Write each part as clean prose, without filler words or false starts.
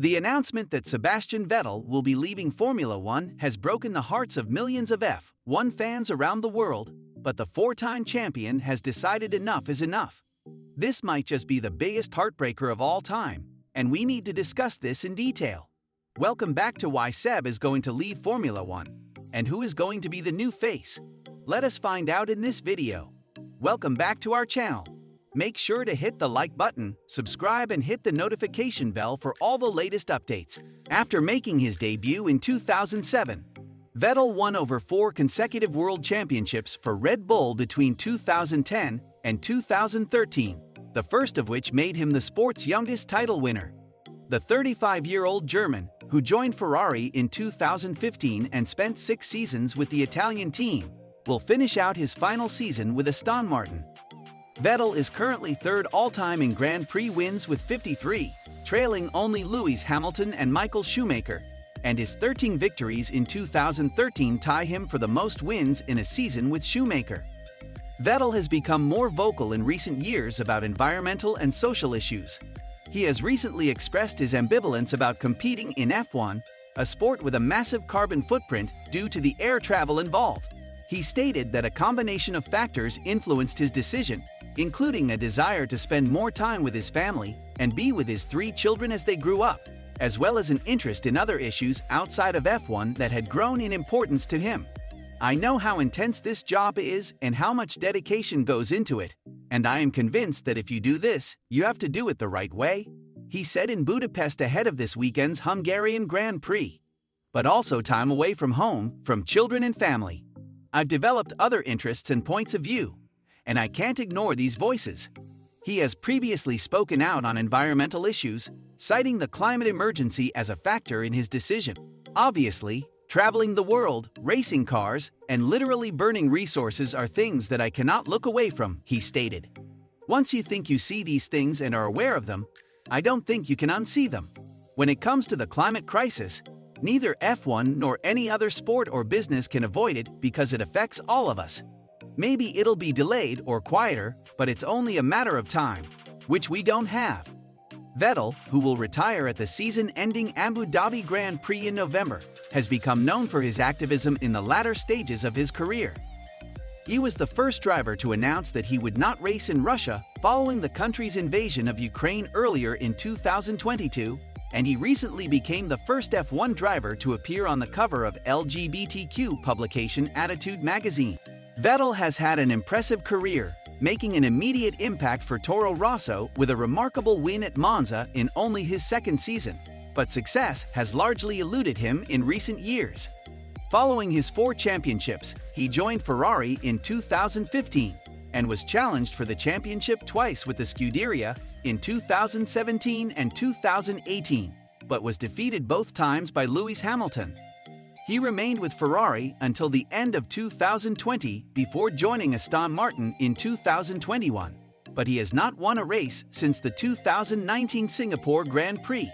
The announcement that Sebastian Vettel will be leaving Formula One has broken the hearts of millions of F1 fans around the world, but the four-time champion has decided enough is enough. This might just be the biggest heartbreaker of all time, and we need to discuss this in detail. Welcome back to why Seb is going to leave Formula One, and who is going to be the new face. Let us find out in this video. Welcome back to our channel. Make sure to hit the like button, subscribe and hit the notification bell for all the latest updates. After making his debut in 2007, Vettel won over 4 consecutive world championships for Red Bull between 2010 and 2013, the first of which made him the sport's youngest title winner. The 35-year-old German, who joined Ferrari in 2015 and spent 6 seasons with the Italian team, will finish out his final season with Aston Martin. Vettel is currently third all-time in Grand Prix wins with 53, trailing only Lewis Hamilton and Michael Schumacher, and his 13 victories in 2013 tie him for the most wins in a season with Schumacher. Vettel has become more vocal in recent years about environmental and social issues. He has recently expressed his ambivalence about competing in F1, a sport with a massive carbon footprint due to the air travel involved. He stated that a combination of factors influenced his decision, including a desire to spend more time with his family and be with his 3 children as they grew up, as well as an interest in other issues outside of F1 that had grown in importance to him. "I know how intense this job is and how much dedication goes into it, and I am convinced that if you do this, you have to do it the right way," he said in Budapest ahead of this weekend's Hungarian Grand Prix. "But also time away from home, from children and family. I've developed other interests and points of view, and I can't ignore these voices." He has previously spoken out on environmental issues, citing the climate emergency as a factor in his decision. "Obviously, traveling the world, racing cars, and literally burning resources are things that I cannot look away from," he stated. "Once you think you see these things and are aware of them, I don't think you can unsee them. When it comes to the climate crisis, neither F1 nor any other sport or business can avoid it because it affects all of us. Maybe it'll be delayed or quieter, but it's only a matter of time, which we don't have." Vettel, who will retire at the season-ending Abu Dhabi Grand Prix in November, has become known for his activism in the latter stages of his career. He was the first driver to announce that he would not race in Russia following the country's invasion of Ukraine earlier in 2022, and he recently became the first F1 driver to appear on the cover of LGBTQ publication Attitude magazine. Vettel has had an impressive career, making an immediate impact for Toro Rosso with a remarkable win at Monza in only his 2nd season, but success has largely eluded him in recent years. Following his 4 championships, he joined Ferrari in 2015 and was challenged for the championship twice with the Scuderia in 2017 and 2018, but was defeated both times by Lewis Hamilton. He remained with Ferrari until the end of 2020 before joining Aston Martin in 2021, but he has not won a race since the 2019 Singapore Grand Prix.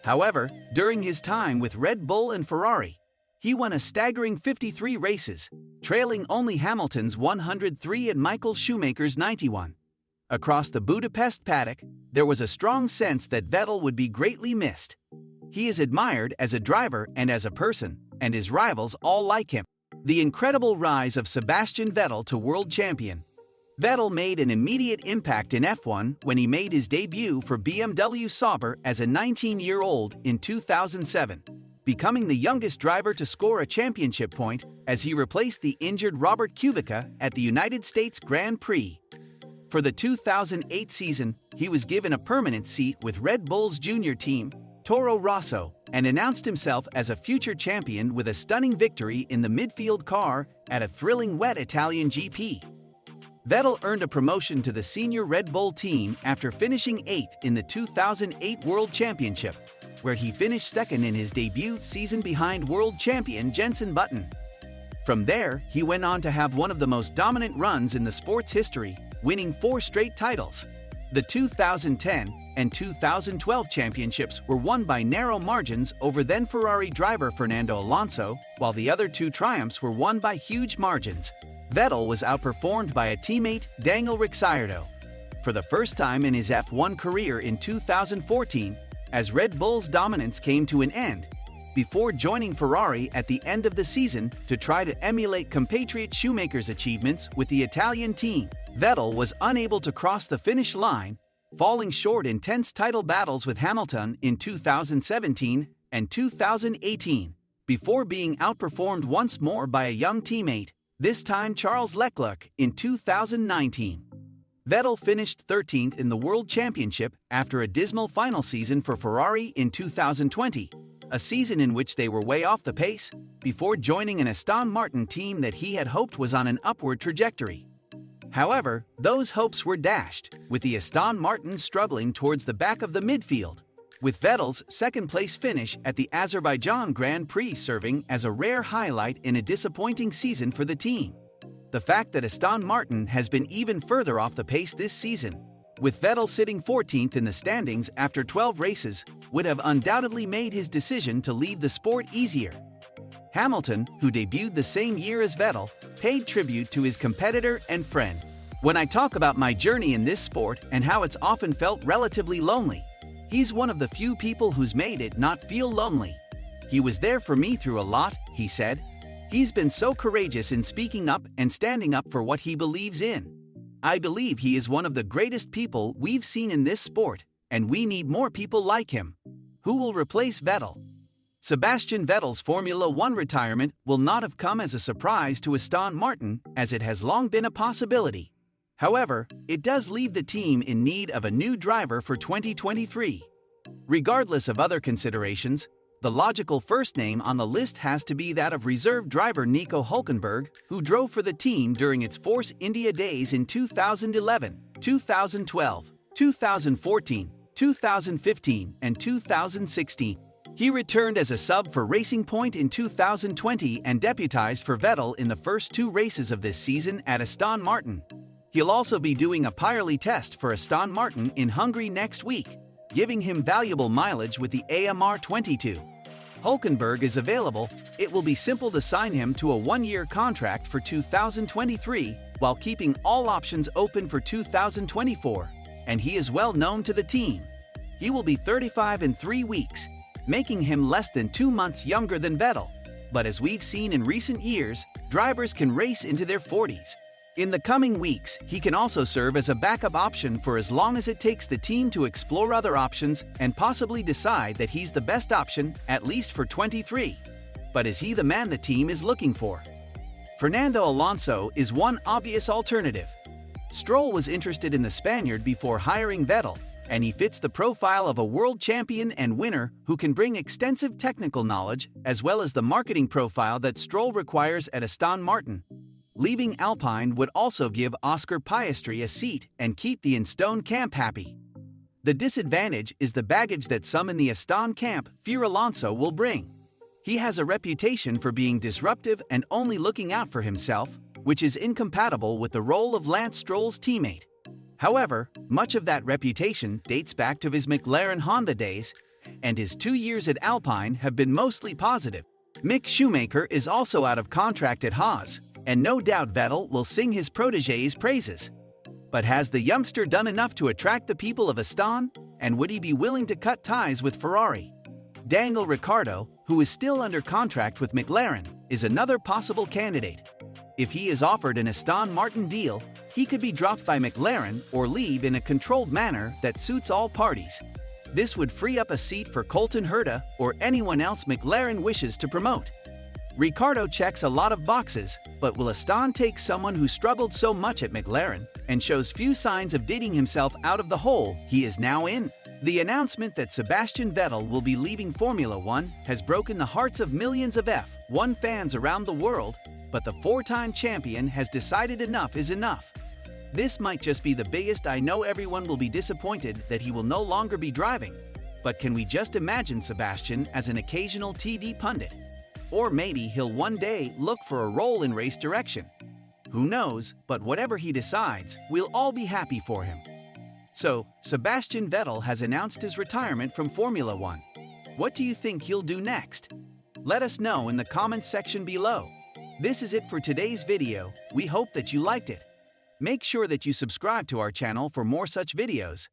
However, during his time with Red Bull and Ferrari, he won a staggering 53 races, trailing only Hamilton's 103 and Michael Schumacher's 91. Across the Budapest paddock, there was a strong sense that Vettel would be greatly missed. He is admired as a driver and as a person, and his rivals all like him. The incredible rise of Sebastian Vettel to world champion. Vettel made an immediate impact in F1 when he made his debut for BMW Sauber as a 19-year-old in 2007, becoming the youngest driver to score a championship point as he replaced the injured Robert Kubica at the United States Grand Prix. For the 2008 season, he was given a permanent seat with Red Bull's junior team, Toro Rosso, and announced himself as a future champion with a stunning victory in the midfield car at a thrilling wet Italian GP. Vettel earned a promotion to the senior Red Bull team after finishing 8th in the 2008 World Championship, where he finished 2nd in his debut season behind world champion Jenson Button. From there, he went on to have one of the most dominant runs in the sport's history, winning 4 straight titles. The 2010 and 2012 championships were won by narrow margins over then Ferrari driver Fernando Alonso, while the other 2 triumphs were won by huge margins. Vettel was outperformed by a teammate, Daniel Ricciardo. For the first time in his F1 career in 2014, as Red Bull's dominance came to an end, before joining Ferrari at the end of the season to try to emulate compatriot Schumacher's achievements with the Italian team. Vettel was unable to cross the finish line, falling short in tense title battles with Hamilton in 2017 and 2018, before being outperformed once more by a young teammate, this time Charles Leclerc, in 2019. Vettel finished 13th in the World Championship after a dismal final season for Ferrari in 2020, a season in which they were way off the pace, before joining an Aston Martin team that he had hoped was on an upward trajectory. However, those hopes were dashed, with the Aston Martin struggling towards the back of the midfield, with Vettel's second-place finish at the Azerbaijan Grand Prix serving as a rare highlight in a disappointing season for the team. The fact that Aston Martin has been even further off the pace this season, with Vettel sitting 14th in the standings after 12 races, would have undoubtedly made his decision to leave the sport easier. Hamilton, who debuted the same year as Vettel, paid tribute to his competitor and friend. When I talk about my journey in this sport and how it's often felt relatively lonely, he's one of the few people who's made it not feel lonely. He was there for me through a lot, he said. He's been so courageous in speaking up and standing up for what he believes in. I believe he is one of the greatest people we've seen in this sport, and we need more people like him. Who will replace Vettel? Sebastian Vettel's Formula One retirement will not have come as a surprise to Aston Martin, as it has long been a possibility. However, it does leave the team in need of a new driver for 2023. Regardless of other considerations, the logical first name on the list has to be that of reserve driver Nico Hülkenberg, who drove for the team during its Force India days in 2011, 2012, 2014, 2015, and 2016. He returned as a sub for Racing Point in 2020 and deputized for Vettel in the first 2 races of this season at Aston Martin. He'll also be doing a Pirelli test for Aston Martin in Hungary next week, giving him valuable mileage with the AMR22. Hülkenberg is available. It will be simple to sign him to a 1-year contract for 2023 while keeping all options open for 2024, and he is well known to the team. He will be 35 in 3 weeks, making him less than 2 months younger than Vettel. But as we've seen in recent years, drivers can race into their 40s. In the coming weeks, he can also serve as a backup option for as long as it takes the team to explore other options and possibly decide that he's the best option, at least for 23. But is he the man the team is looking for? Fernando Alonso is one obvious alternative. Stroll was interested in the Spaniard before hiring Vettel, and he fits the profile of a world champion and winner who can bring extensive technical knowledge as well as the marketing profile that Stroll requires at Aston Martin. Leaving Alpine would also give Oscar Piastri a seat and keep the Enstone camp happy. The disadvantage is the baggage that some in the Aston camp fear Alonso will bring. He has a reputation for being disruptive and only looking out for himself, which is incompatible with the role of Lance Stroll's teammate. However, much of that reputation dates back to his McLaren Honda days, and his 2 years at Alpine have been mostly positive. Mick Schumacher is also out of contract at Haas, and no doubt Vettel will sing his protégé's praises. But has the youngster done enough to attract the people of Aston, and would he be willing to cut ties with Ferrari? Daniel Ricciardo, who is still under contract with McLaren, is another possible candidate. If he is offered an Aston Martin deal, he could be dropped by McLaren or leave in a controlled manner that suits all parties. This would free up a seat for Colton Herta or anyone else McLaren wishes to promote. Ricciardo checks a lot of boxes, but will Aston take someone who struggled so much at McLaren and shows few signs of digging himself out of the hole he is now in? The announcement that Sebastian Vettel will be leaving Formula One has broken the hearts of millions of F1 fans around the world, but the 4-time champion has decided enough is enough. This might just be the biggest. I know everyone will be disappointed that he will no longer be driving, but can we just imagine Sebastian as an occasional TV pundit? Or maybe he'll one day look for a role in race direction. Who knows, but whatever he decides, we'll all be happy for him. So, Sebastian Vettel has announced his retirement from Formula One. What do you think he'll do next? Let us know in the comments section below. This is it for today's video. We hope that you liked it. Make sure that you subscribe to our channel for more such videos.